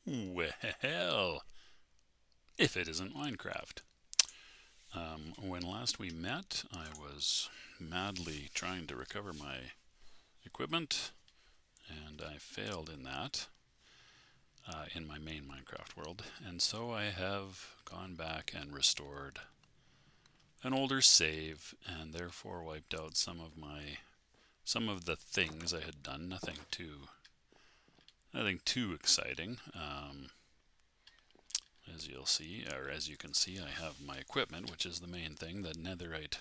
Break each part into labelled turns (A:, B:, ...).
A: Well, if it isn't Minecraft. When last we met, I was madly trying to recover my equipment, and I failed in that in my main Minecraft world. And so I have gone back and restored an older save, and therefore wiped out some of the things I had done. Nothing too exciting. As you'll see, or as you can see, I have my equipment, which is the main thing, the netherite.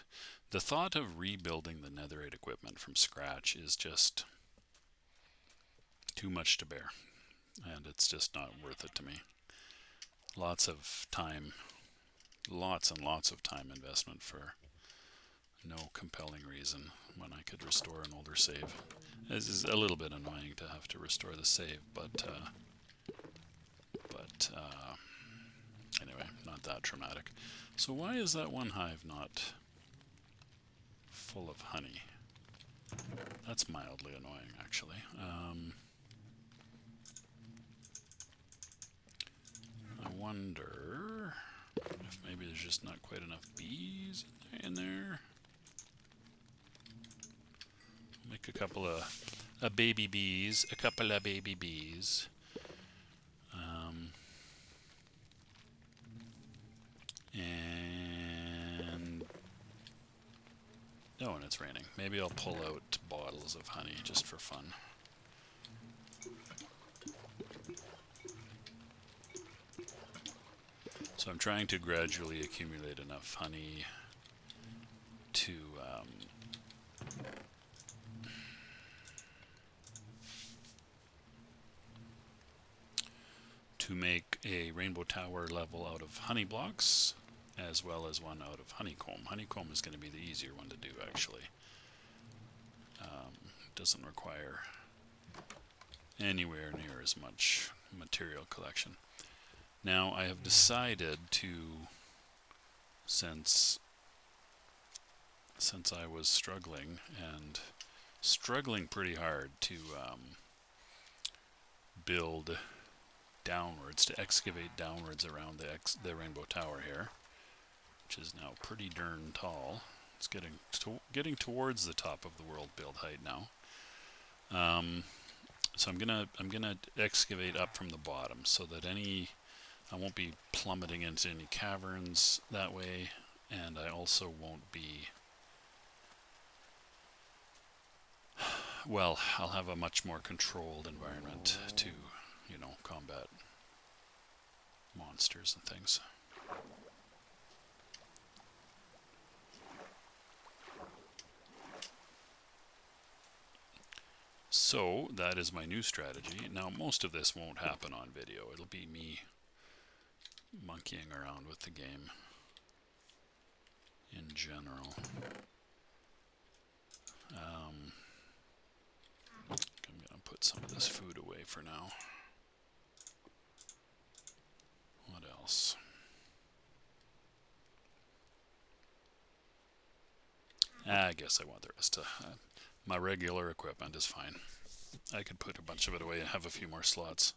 A: The thought of rebuilding the netherite equipment from scratch is just too much to bear, and it's just not worth it to me. Lots of time, lots and lots of time investment for no compelling reason when I could restore an older save. This is a little bit annoying to have to restore the save, but anyway, not that traumatic. So why is that one hive not full of honey? That's mildly annoying, actually. I wonder if maybe there's just not quite enough bees in there. Make a couple of baby bees, a couple of baby bees. And oh, and it's raining. Maybe I'll pull out bottles of honey just for fun. So I'm trying to gradually accumulate enough honey to make a rainbow tower level out of honey blocks, as well as one out of honeycomb. Honeycomb is going to be the easier one to do, actually. Doesn't require anywhere near as much material collection. Now I have decided to, since I was struggling pretty hard to build downwards, to excavate downwards around the rainbow tower here, which is now pretty darn tall. It's getting towards the top of the world build height now. So I'm gonna excavate up from the bottom so that I won't be plummeting into any caverns that way, and I also won't be. Well, I'll have a much more controlled environment to, combat monsters and things. So that is my new strategy. Now most of this won't happen on video. It'll be me monkeying around with the game in general. I'm going to put some of this food away for now. What else? I guess I want the rest of my regular equipment is fine. I could put a bunch of it away and have a few more slots.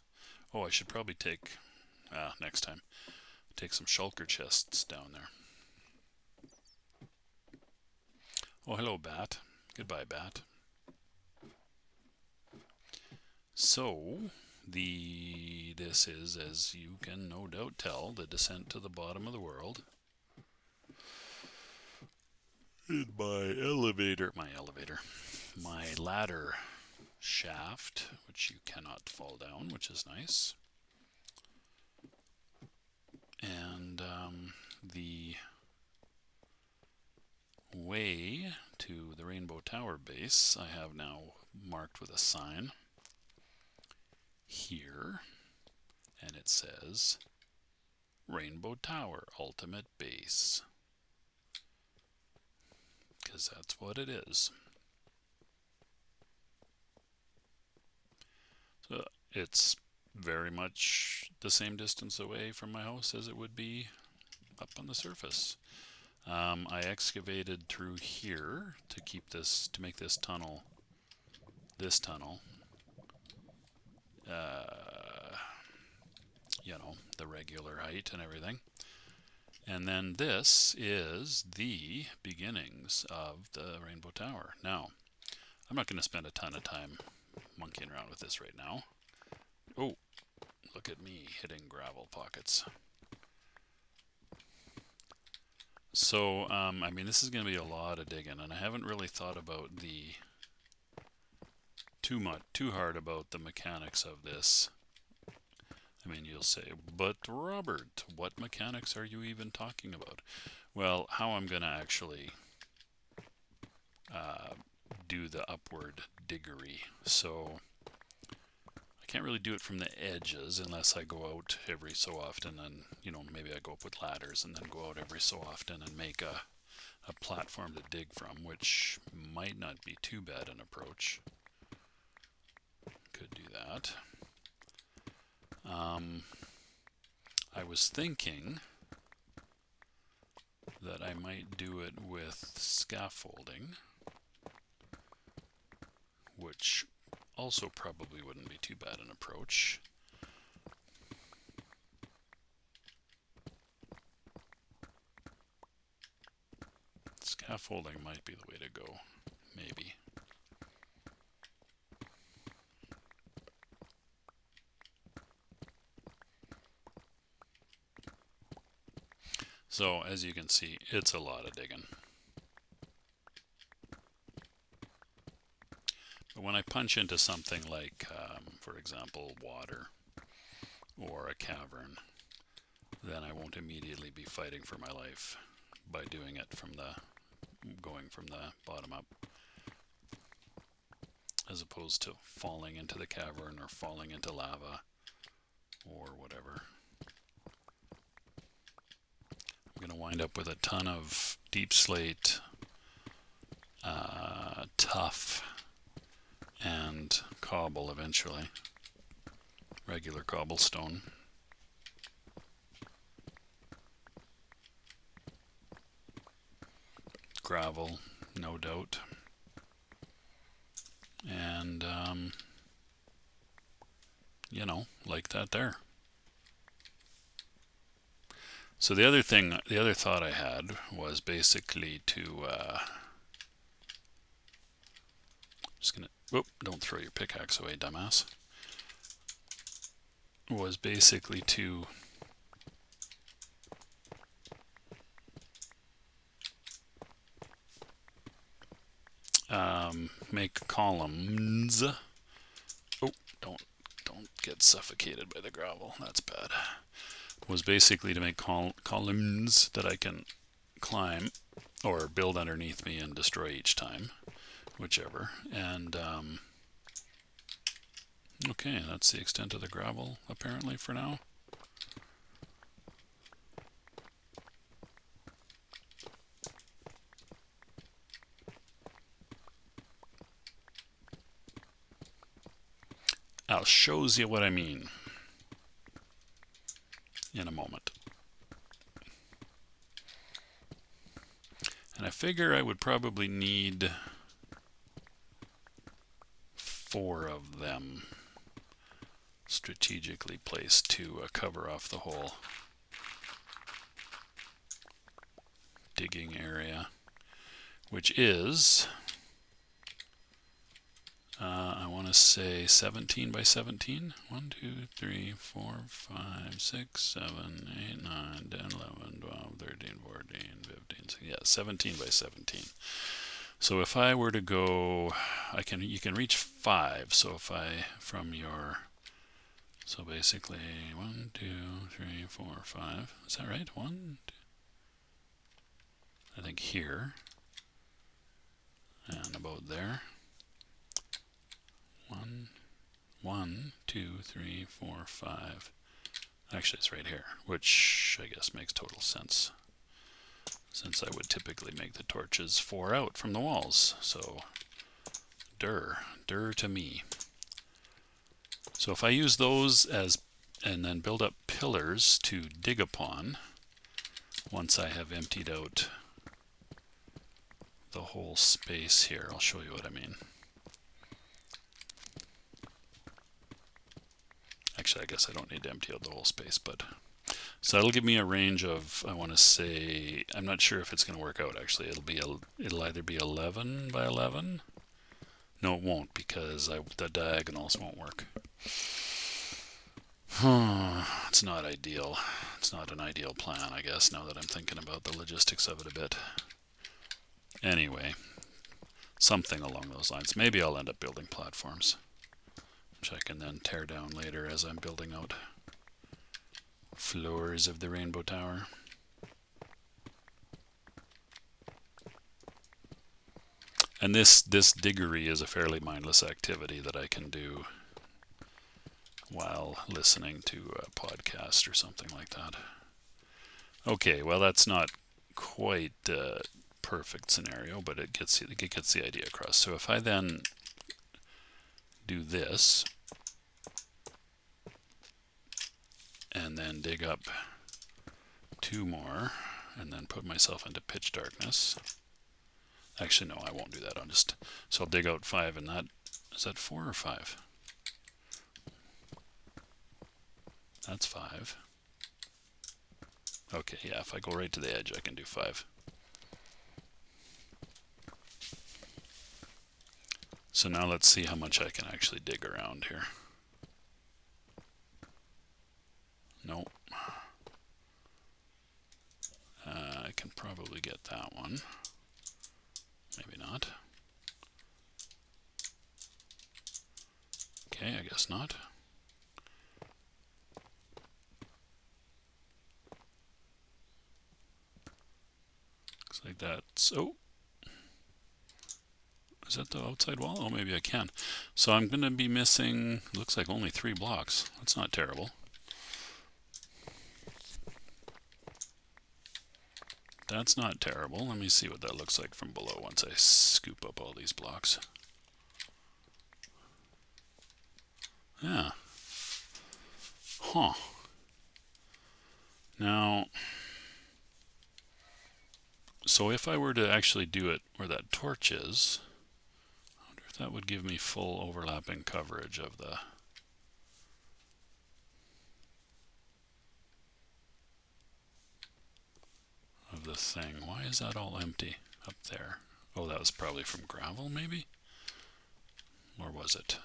A: Oh, I should probably take, next time, take some shulker chests down there. Oh, hello, Bat. Goodbye, Bat. So, this is, as you can no doubt tell, the descent to the bottom of the world. In my ladder shaft, which you cannot fall down, which is nice. And the way to the Rainbow Tower base I have now marked with a sign here, and it says Rainbow Tower Ultimate Base, because that's what it is. So it's very much the same distance away from my house as it would be up on the surface. I excavated through here to make this tunnel. you know, the regular height and everything. And then this is the beginnings of the Rainbow Tower. Now, I'm not going to spend a ton of time monkeying around with this right now. Oh, look at me hitting gravel pockets. So, I mean, this is going to be a lot of digging, and I haven't really thought about too hard about the mechanics of this. I mean, you'll say, but Robert, what mechanics are you even talking about? Well, how I'm going to actually do the upward diggery. So I can't really do it from the edges unless I go out every so often, and you know, maybe I go up with ladders and then go out every so often and make a platform to dig from, which might not be too bad an approach. Could do that. I was thinking that I might do it with scaffolding, which also probably wouldn't be too bad an approach. Scaffolding might be the way to go, maybe. So as you can see, it's a lot of digging. But when I punch into something like, for example, water or a cavern, then I won't immediately be fighting for my life by doing it from going from the bottom up, as opposed to falling into the cavern or falling into lava or whatever. I'm going to wind up with a ton of deep slate, tuff, and cobble eventually. Regular cobblestone. Gravel, no doubt. And, you know, like that there. So the other thought I had was basically to, just gonna, whoop, don't throw your pickaxe away, dumbass. Was basically to make columns. Oh, don't get suffocated by the gravel. That's bad. Was basically to make columns that I can climb or build underneath me and destroy each time, whichever. And okay, that's the extent of the gravel apparently for now. I'll shows you what I mean in a moment. And I figure I would probably need 4 of them strategically placed to cover off the whole digging area, which is, I want to say 17 by 17. 1, 2, 3, 4, 5, 6, 7, 8, 9, 10, 11, 12, 13, 14, 15, 16. Yeah, 17 by 17. So if I were to go, you can reach 5. So if I, from your, so basically 1, 2, 3, 4, 5. Is that right? 1, 2, I think here. And about there. 1, 2, 3, 4, 5. Actually, it's right here, which I guess makes total sense, since I would typically make the torches 4 out from the walls. So, dir to me. So if I use those as, and then build up pillars to dig upon, once I have emptied out the whole space here, I'll show you what I mean. Actually, I guess I don't need to empty out the whole space, but so that'll give me a range of, I want to say, I'm not sure if it's going to work out actually. It'll either be 11 by 11. No, it won't, because the diagonals won't work. It's not ideal. It's not an ideal plan, I guess, now that I'm thinking about the logistics of it a bit. Anyway, something along those lines. Maybe I'll end up building platforms, which I can then tear down later as I'm building out floors of the Rainbow Tower. And this diggery is a fairly mindless activity that I can do while listening to a podcast or something like that. Okay, well that's not quite a perfect scenario, but it gets the idea across. So if I then do this and then dig up 2 more and then put myself into pitch darkness. Actually, no, I won't do that. So I'll dig out 5, and is that 4 or 5? That's 5. Okay, yeah, if I go right to the edge, I can do 5. So now let's see how much I can actually dig around here. Nope. I can probably get that one. Maybe not. Okay, I guess not. Looks like that's... Oh! Is that the outside wall? Oh, maybe I can. So I'm going to be missing, looks like only 3 blocks. That's not terrible. That's not terrible. Let me see what that looks like from below once I scoop up all these blocks. Yeah. Huh. Now, so if I were to actually do it where that torch is, I wonder if that would give me full overlapping coverage of the thing. Why is that all empty up there? Oh, that was probably from gravel, maybe? Or was it?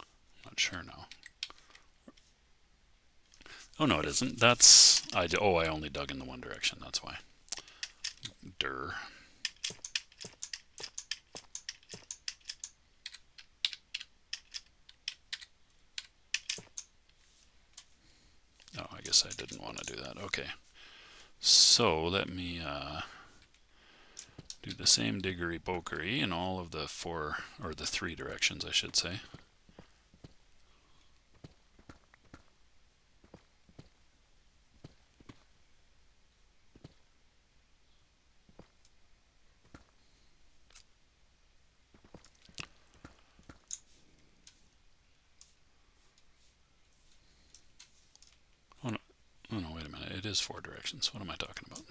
A: I'm not sure now. Oh, no, it isn't. I only dug in the one direction. That's why. Durr. Oh, I guess I didn't want to do that. Okay. So let me do the same diggery pokery in all of the 4, or the 3 directions, I should say. Oh no, wait a minute. It is 4 directions. What am I talking about?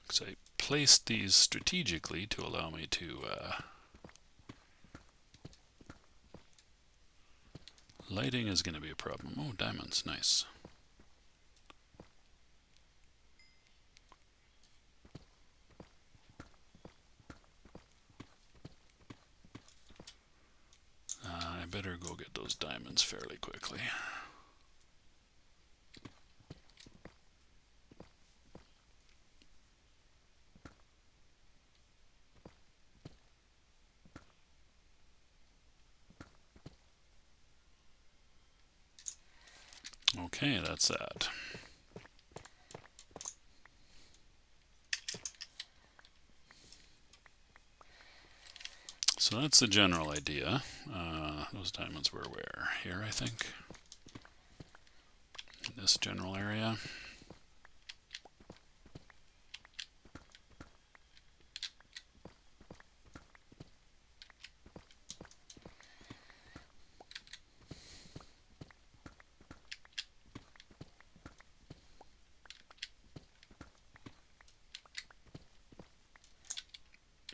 A: Because I placed these strategically to allow me to... lighting is going to be a problem. Oh, diamonds. Nice. I better go get those diamonds fairly quickly. Okay, that's that. So that's the general idea. Those diamonds were where? Here, I think. In this general area.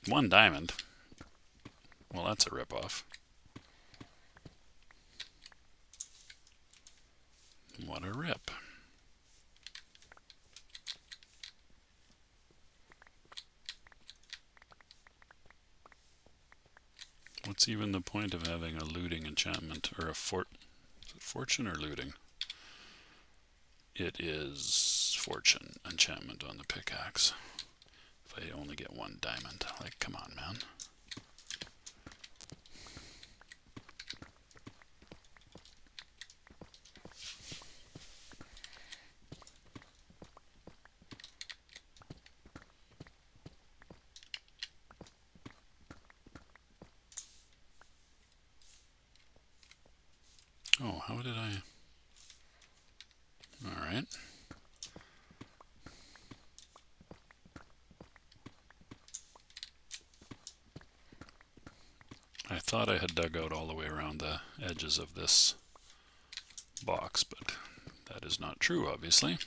A: One diamond. Well, that's a ripoff. What a rip. What's even the point of having a looting enchantment, or a fortune or looting? It is fortune enchantment on the pickaxe. If I only get 1 diamond, like, come on, man. Oh, how did I... Alright. I thought I had dug out all the way around the edges of this box, but that is not true, obviously.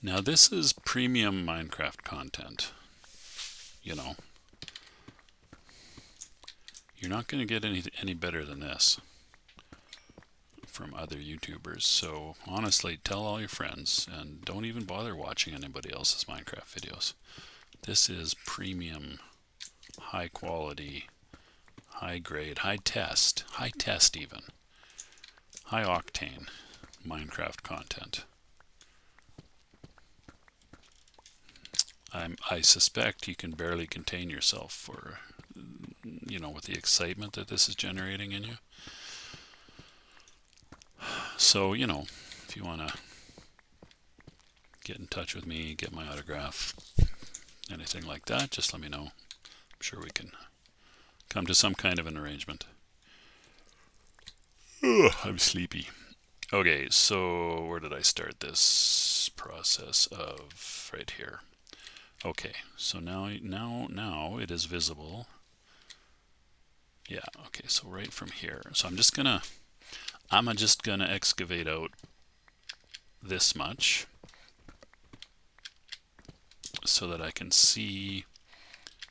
A: Now this is premium Minecraft content, you know. You're not going to get any better than this from other YouTubers. So honestly, tell all your friends and don't even bother watching anybody else's Minecraft videos. This is premium, high quality, high grade, high test even, high octane Minecraft content. I suspect you can barely contain yourself for, you know, with the excitement that this is generating in you. So, you know, if you want to get in touch with me, get my autograph, anything like that, just let me know. I'm sure we can come to some kind of an arrangement. Ugh, I'm sleepy. Okay, so where did I start this process of? Right here. Okay, so now it is visible. Yeah, okay, so right from here. So I'm just gonna excavate out this much so that I can see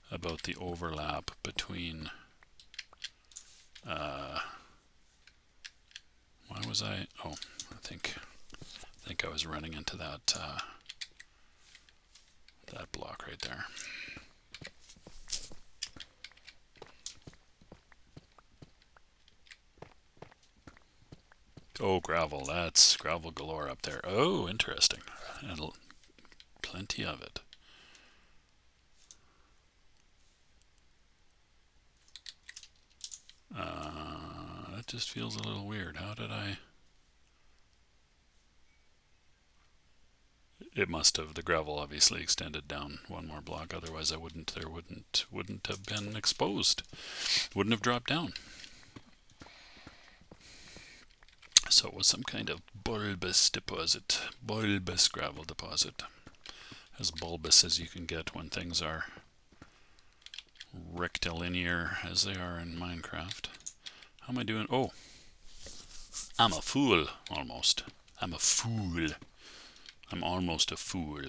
A: about the overlap between why was I think I was running into that that block right there. Oh, gravel. That's gravel galore up there. Oh, interesting. And plenty of it. That just feels a little weird. How did I... It must have. The gravel obviously extended down 1 more block. Otherwise, there wouldn't have been exposed. Wouldn't have dropped down. So it was some kind of bulbous deposit. Bulbous gravel deposit. As bulbous as you can get when things are rectilinear as they are in Minecraft. How am I doing? Oh, I'm a fool, almost. I'm a fool. I'm almost a fool.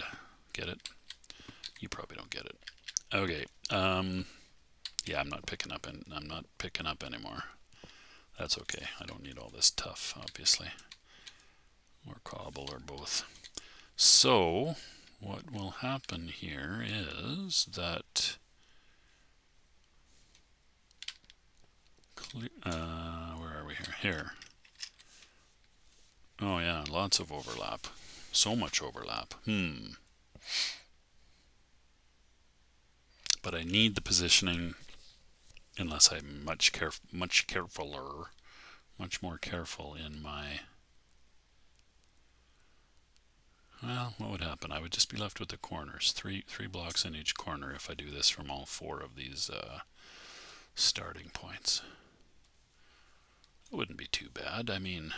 A: Get it? You probably don't get it. Okay. Yeah, I'm not picking up anymore. That's okay. I don't need all this tuff, obviously. Or cobble or both. So, what will happen here is that where are we here? Here. Oh yeah, lots of overlap. So much overlap. But I need the positioning, unless I'm much more careful in my... Well, what would happen? I would just be left with the corners. Three blocks in each corner if I do this from all 4 of these starting points. It wouldn't be too bad. I mean,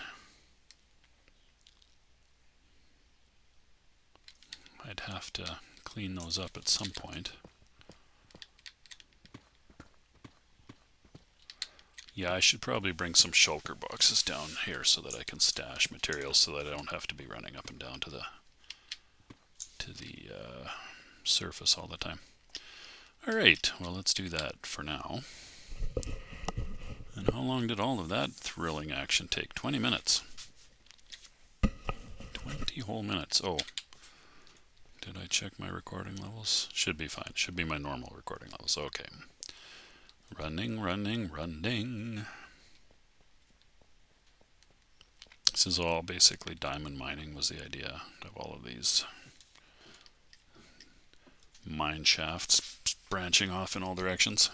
A: I'd have to clean those up at some point. Yeah, I should probably bring some shulker boxes down here so that I can stash materials so that I don't have to be running up and down to the surface all the time. Alright, well let's do that for now. And how long did all of that thrilling action take? 20 minutes. 20 whole minutes. Oh, did I check my recording levels? Should be fine. Should be my normal recording levels. Okay. Running, running, running. This is all basically diamond mining was the idea of all of these mine shafts branching off in all directions.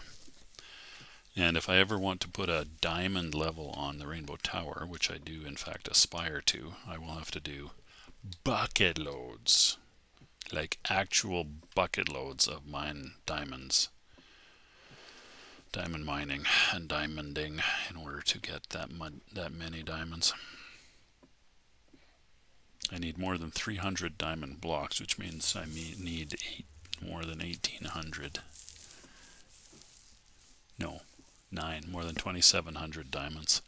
A: And if I ever want to put a diamond level on the Rainbow Tower, which I do in fact aspire to, I will have to do bucket loads, like actual bucket loads of diamonds, diamond mining and diamonding in order to get that many diamonds. I need more than 300 diamond blocks, which means I need more than 1,800. No, 9, more than 2,700 diamonds,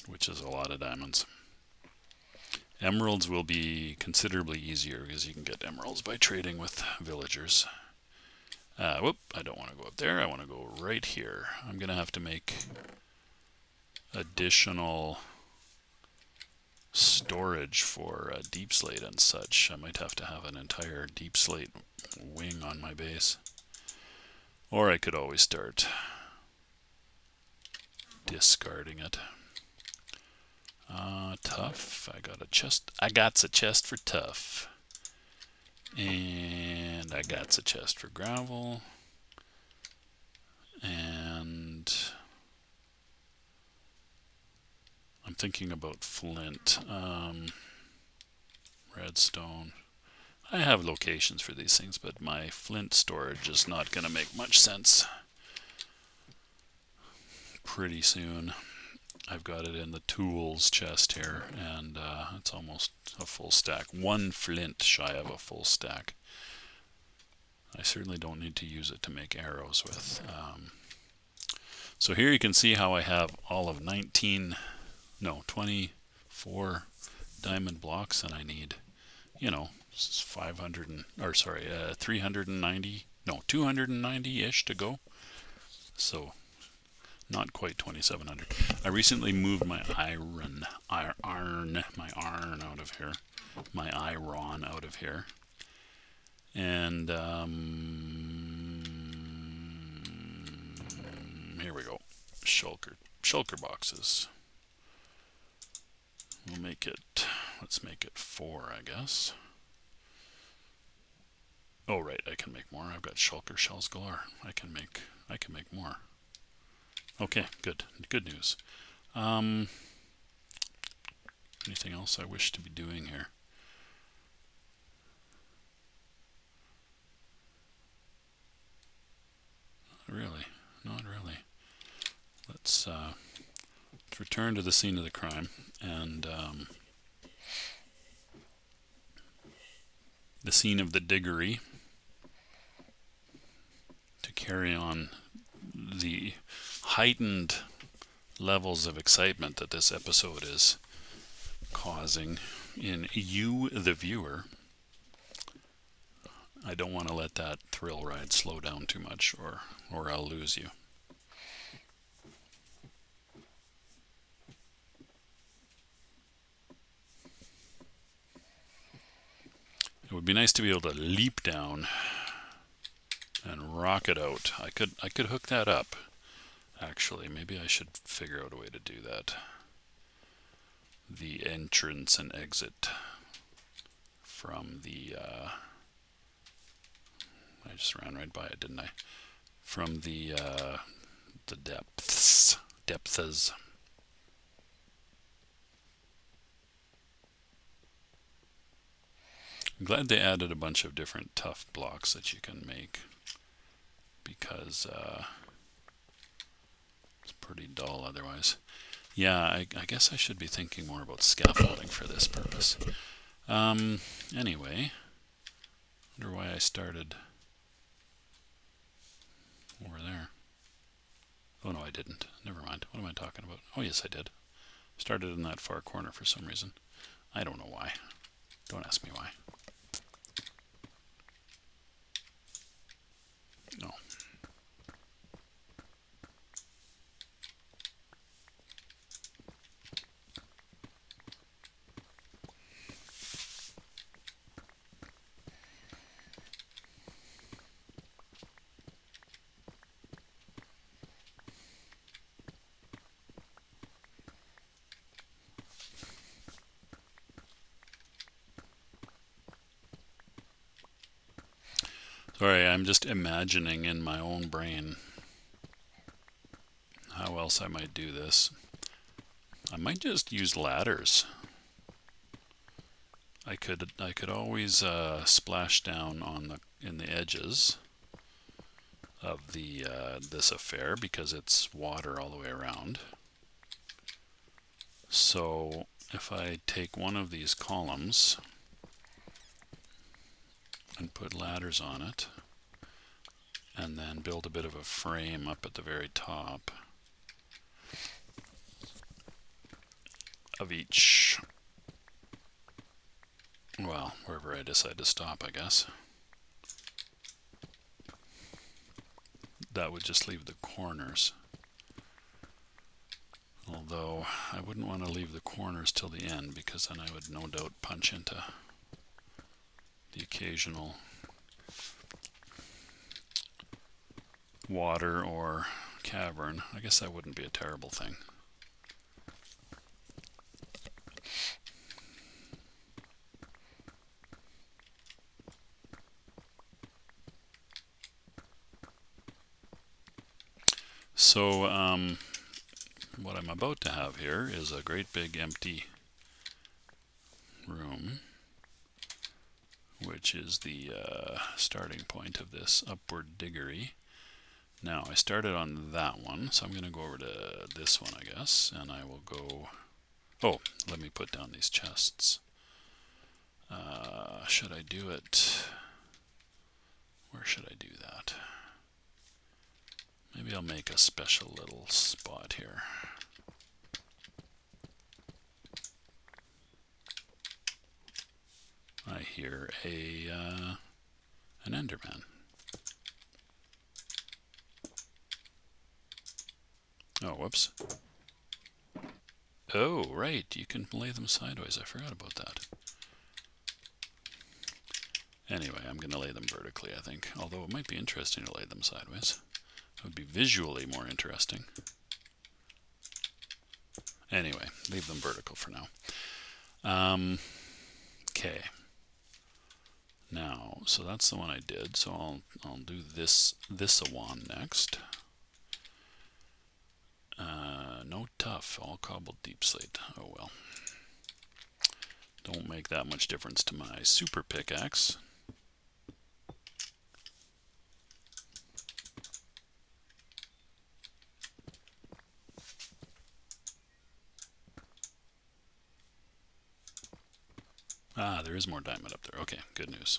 A: which is a lot of diamonds. Emeralds will be considerably easier because you can get emeralds by trading with villagers. Whoop, I don't want to go up there. I want to go right here. I'm going to have to make additional storage for deep slate and such. I might have to have an entire deep slate wing on my base. Or I could always start discarding it. Tough. I got a chest. I got a chest for tough. And I got a chest for gravel. And I'm thinking about flint. Redstone. I have locations for these things, but my flint storage is not going to make much sense pretty soon. I've got it in the tools chest here, and it's almost a full stack. One flint shy of a full stack. I certainly don't need to use it to make arrows with. So here you can see how I have all of 24 diamond blocks, and I need, 290-ish to go. So not quite 2,700. I recently moved my iron out of here. My iron out of here. And here we go. Shulker boxes. Let's make it 4, I guess. Oh right, I can make more. I've got shulker shells galore. I can make more. Okay, good news. Anything else I wish to be doing here? Not really. Let's return to the scene of the crime and the scene of the diggery to carry on the heightened levels of excitement that this episode is causing in you, the viewer. I don't want to let that thrill ride slow down too much, or I'll lose you. It would be nice to be able to leap down and rocket out. I could hook that up. Actually, maybe I should figure out a way to do that. The entrance and exit from the I just ran right by it, didn't I? From the depths. I'm glad they added a bunch of different tough blocks that you can make, because it's pretty dull otherwise. Yeah, I guess I should be thinking more about scaffolding for this purpose. Anyway, wonder why I started over there. Oh no, I didn't. Never mind. What am I talking about? Oh yes, I did. Started in that far corner for some reason. I don't know why. Don't ask me why. Sorry, I'm just imagining in my own brain how else I might do this. I might just use ladders. I could always splash down on in the edges of the this affair because it's water all the way around. So if I take one of these columns and put ladders on it, and then build a bit of a frame up at the very top of each, well, wherever I decide to stop, I guess. That would just leave the corners. Although I wouldn't want to leave the corners till the end, because then I would no doubt punch into the occasional water or cavern. I guess that wouldn't be a terrible thing. So what I'm about to have here is a great big empty room, which is the starting point of this upward diggery. Now I started on that one, so I'm going to go over to this one, I guess, and I will go, oh, let me put down these chests. Should I do it, where should I do that? Maybe I'll make a special little spot here. I hear an Enderman. Oh, whoops. Oh, right, you can lay them sideways. I forgot about that. Anyway, I'm going to lay them vertically, I think. Although it might be interesting to lay them sideways. It would be visually more interesting. Anyway, leave them vertical for now. Okay. Now, so that's the one I did. So I'll do this a one next. No tough, all cobbled deep slate. Oh well. Don't make that much difference to my super pickaxe. Ah, there is more diamond up there. Okay, good news.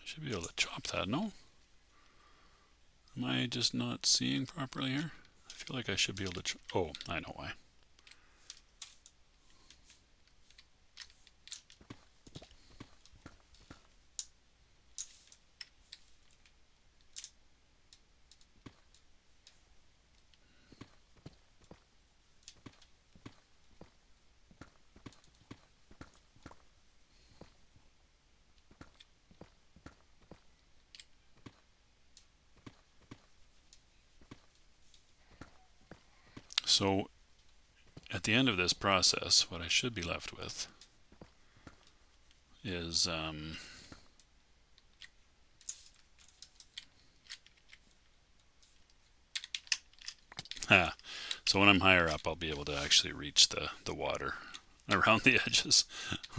A: Should be able to chop that, no? Am I just not seeing properly here? I feel like I should be able to oh, I know why. So at the end of this process, what I should be left with is so when I'm higher up, I'll be able to actually reach the water around the edges.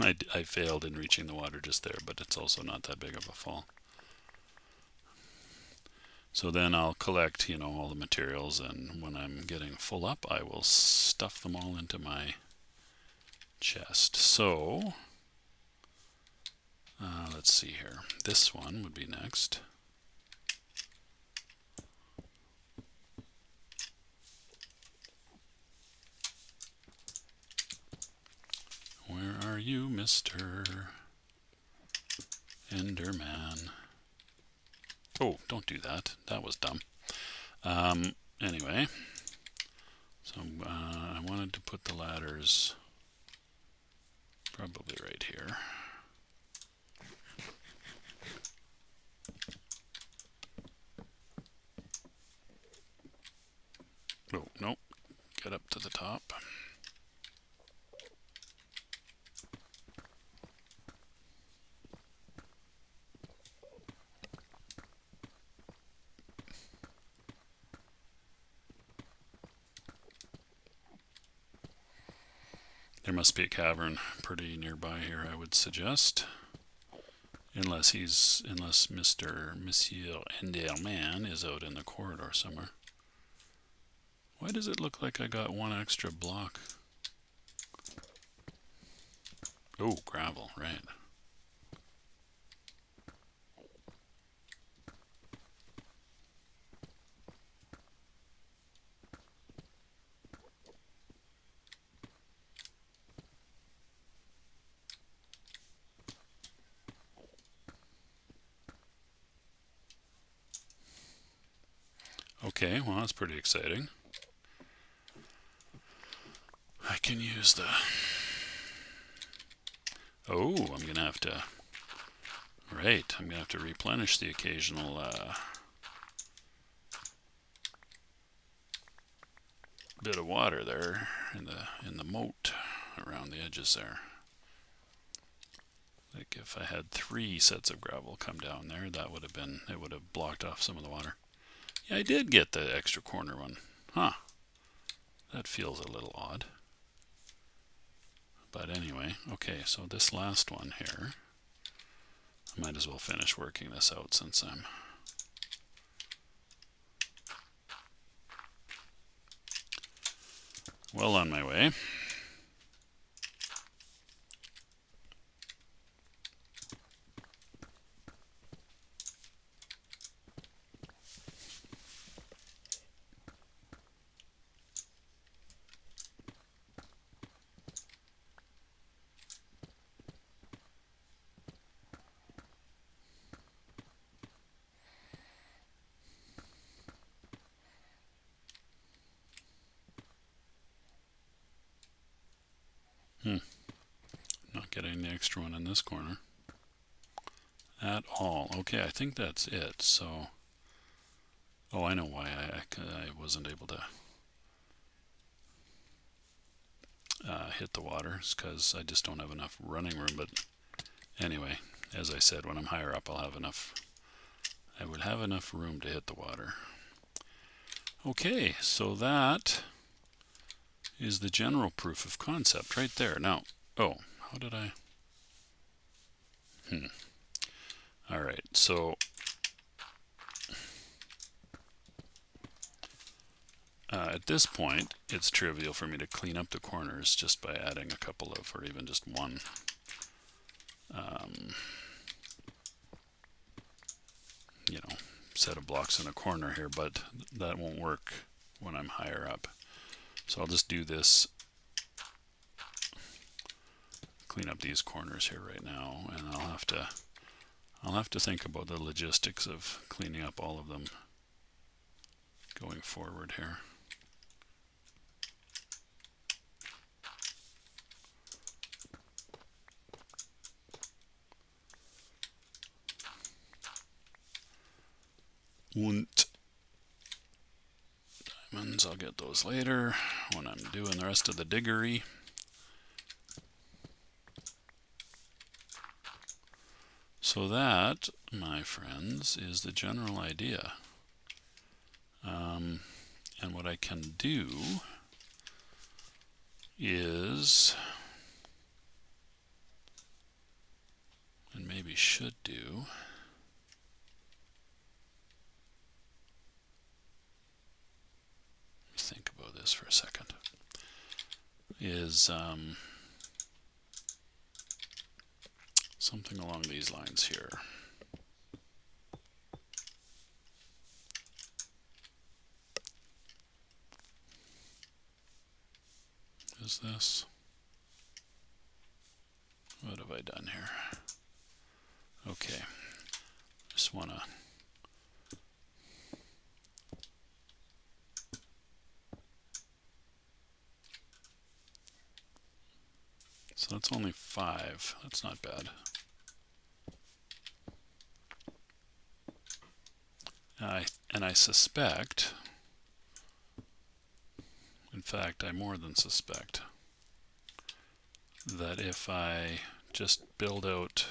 A: I failed in reaching the water just there, but it's also not that big of a fall. So then I'll collect, all the materials, and when I'm getting full up, I will stuff them all into my chest. So let's see here. This one would be next. Where are you, Mr. Enderman? Oh, don't do that. That was dumb. Anyway, so I wanted to put the ladders Probably right here. Oh, nope. Get up to the top. There must be a cavern pretty nearby here, I would suggest. Unless Monsieur Enderman is out in the corridor somewhere. Why does it look like I got one extra block? Oh, gravel, right. Okay, well, that's pretty exciting. I can use the... Oh, I'm going to have to... Right, I'm going to have to replenish the occasional... bit of water there in the moat around the edges there. Like if I had 3 sets of gravel come down there, that would have been, it would have blocked off some of the water. Yeah, I did get the extra corner one. Huh. That feels a little odd. But anyway, okay, so this last one here, I might as well finish working this out since I'm well on my way. Not getting the extra one in this corner at all. Okay, I think that's it. So, oh, I know why I wasn't able to hit the water. It's because I just don't have enough running room. But anyway, as I said, when I'm higher up, I'll have enough. I will have enough room to hit the water. Okay, so that is the general proof of concept right there. Now, oh, how did I? All right, so at this point, it's trivial for me to clean up the corners just by adding a couple of, or even just one. You know, set of blocks in a corner here, but that won't work when I'm higher up. So I'll just do this, clean up these corners here right now, and I'll have to think about the logistics of cleaning up all of them going forward here. Und diamonds, I'll get those later when I'm doing the rest of the diggery. So that, my friends, is the general idea. And what I can do is, and maybe should do, think about this for a second, is something along these lines here. Is this? What have I done here? Okay, just want to So that's only 5. That's not bad. And I suspect, in fact, I more than suspect, that if I just build out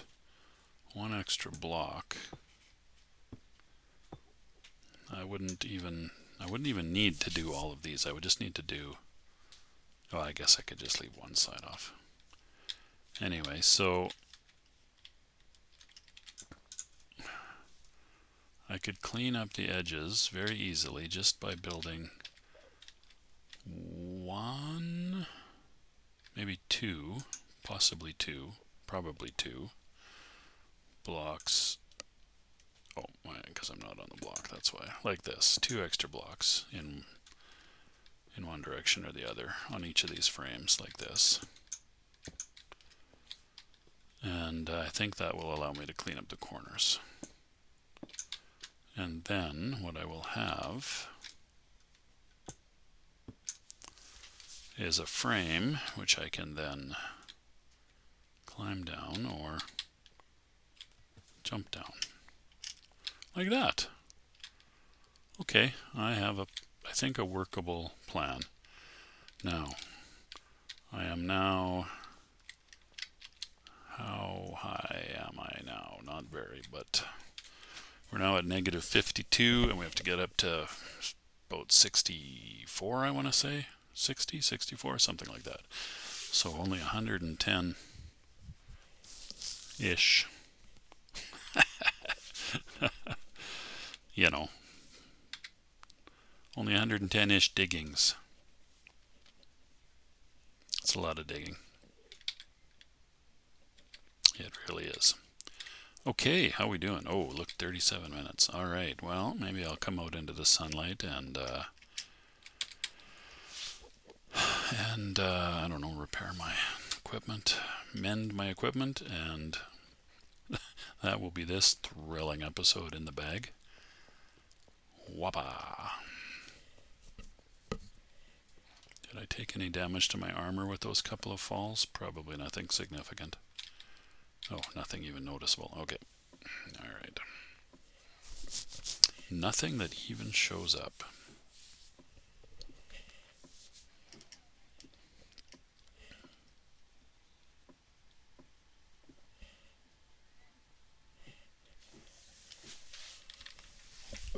A: one extra block, I wouldn't even need to do all of these. I would just need to do, oh, I guess I could just leave one side off. Anyway, so I could clean up the edges very easily just by building one, maybe two, possibly two, probably two blocks. Oh, because I'm not on the block, that's why. Like this, 2 extra blocks in one direction or the other on each of these frames, like this. And I think that will allow me to clean up the corners. And then what I will have is a frame which I can then climb down or jump down. Like that. Okay, I have I think a workable plan. Now, I am now, how high am I now? Not very, but we're now at negative 52 and we have to get up to about 64, I want to say. 60, 64, something like that. So only 110-ish. You know, only 110-ish diggings. It's a lot of digging. It really is. Okay, how we doing? Oh, look, 37 minutes. All right, well, maybe I'll come out into the sunlight and I don't know, repair my equipment, mend my equipment, and that will be this thrilling episode in the bag. Whoppa! Did I take any damage to my armor with those couple of falls? Probably nothing significant. Oh, nothing even noticeable. Okay. Alright. Nothing that even shows up.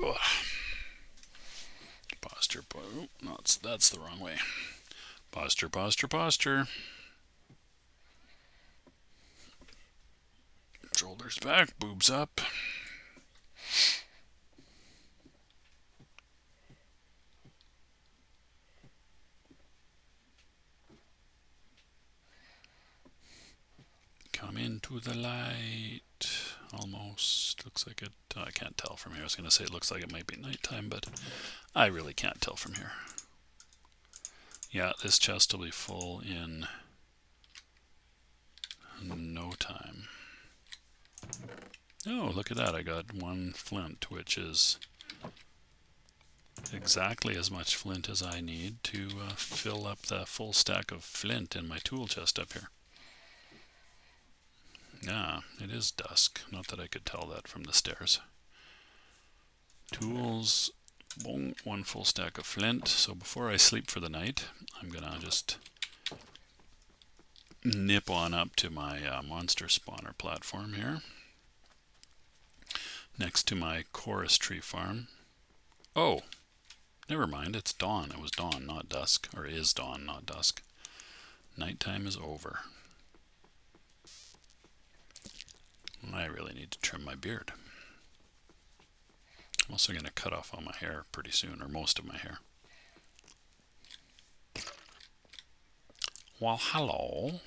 A: Ugh. Posture. Oh, no, that's the wrong way. Posture, posture, posture. Shoulders back, boobs up. Come into the light. Almost. Looks like it. I can't tell from here. I was going to say it looks like it might be nighttime, but I really can't tell from here. Yeah, this chest will be full in no time. Oh, look at that. I got 1 flint, which is exactly as much flint as I need to fill up the full stack of flint in my tool chest up here. Yeah, it is dusk. Not that I could tell that from the stairs. Tools, boom, 1 full stack of flint. So before I sleep for the night, I'm gonna just nip on up to my monster spawner platform here, next to my chorus tree farm. Oh, never mind, it's dawn. It was dawn, not dusk, or is dawn, not dusk. Nighttime is over. I really need to trim my beard. I'm also going to cut off all my hair pretty soon, or most of my hair. Well, hello.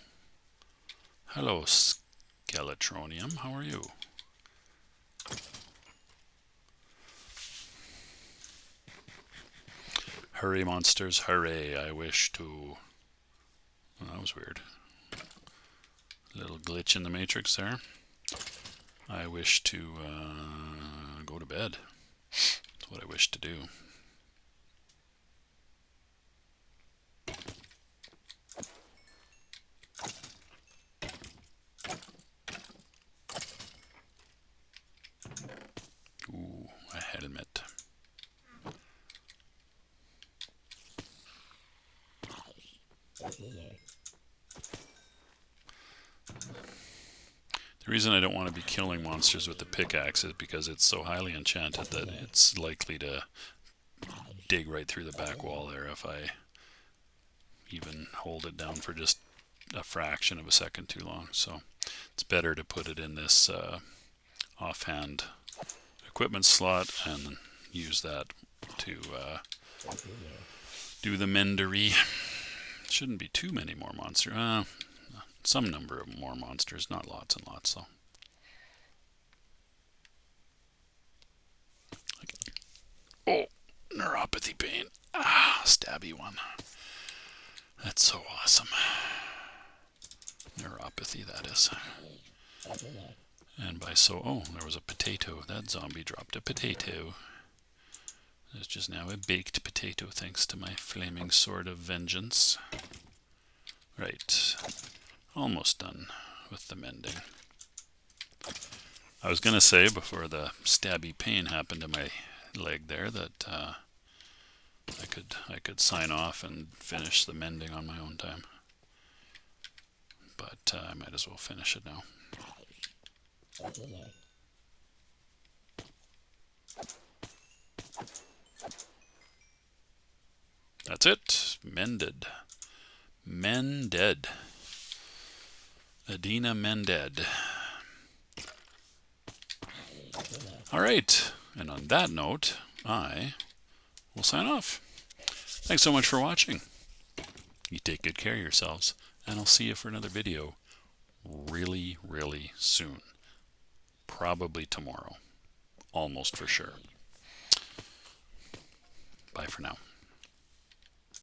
A: Hello, Skeletronium. How are you? Hurry, monsters, hurry. I wish to... Oh, that was weird. Little glitch in the matrix there. I wish to go to bed. That's what I wish to do. The reason I don't want to be killing monsters with the pickaxe is because it's so highly enchanted that it's likely to dig right through the back wall there if I even hold it down for just a fraction of a second too long. So it's better to put it in this offhand equipment slot and use that to do the mendery. Shouldn't be too many more monsters. Some number of more monsters, not lots and lots though. Oh, neuropathy pain. Stabby one. That's so awesome. Neuropathy, that is. And by there was a potato. That zombie dropped a potato. There's just now a baked potato thanks to my flaming sword of vengeance. Right. Almost done with the mending. I was going to say before the stabby pain happened to my leg there that I could sign off and finish the mending on my own time. But I might as well finish it now. That's it. Mended. Mended. Adina mended. Alright, and on that note, I will sign off. Thanks so much for watching. You take good care of yourselves, and I'll see you for another video really, really soon. Probably tomorrow. Almost for sure. Bye for now.